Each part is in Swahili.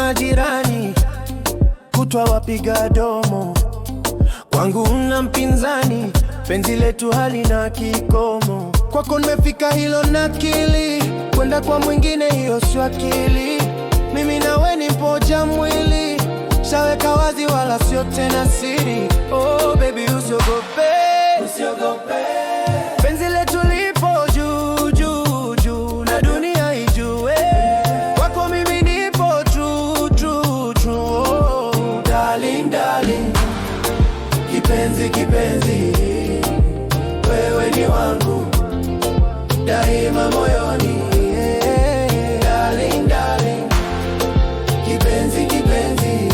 majirani kutwa wapiga domo, kwangu una mpinzani, penzi letu halina kikomo. Kwako nimefika hilo nakili, kwenda kwa mwingine hiyo sio akili. Mimi nawe ni mmoja mwili, shaweka wazi wala sio tena siri. Oh baby usiogope, usiogope, penzi letu lipo juu juu juu na dunia ijue. Kwako mimi nipo true true true. Oh darling darling, kipenzi kipenzi, wewe ni wangu daima moyoni. Darling darling, kipenzi kipenzi,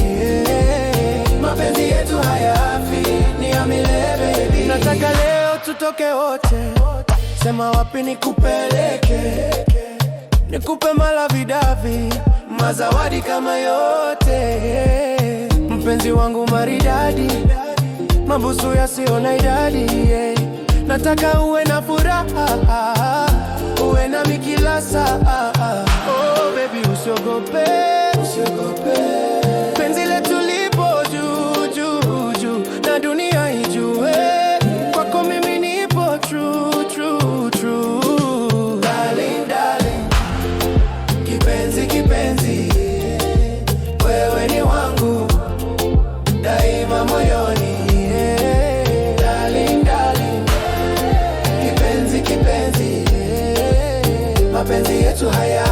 mapenzi yetu hayafi, ni ya milele baby. Nataka leo tutoke wote, sema wapi nikupeleke, nikupe malavidavi, mazawadi kama yote. Mpenzi wangu maridadi, mabusu yasiyo na idadi, yeah. Nataka uwe na furaha, uwe na kila saa. Oh baby usiogope, usiogope, penzi letu lipo juu juu juu na dunia ijue. Kwako mimi nipo true true true. Darling darling, kipenzi kipenzi, wewe ni wangu daima moyoni. Darling darling, kipenzi kipenzi, mapenzi yetu haya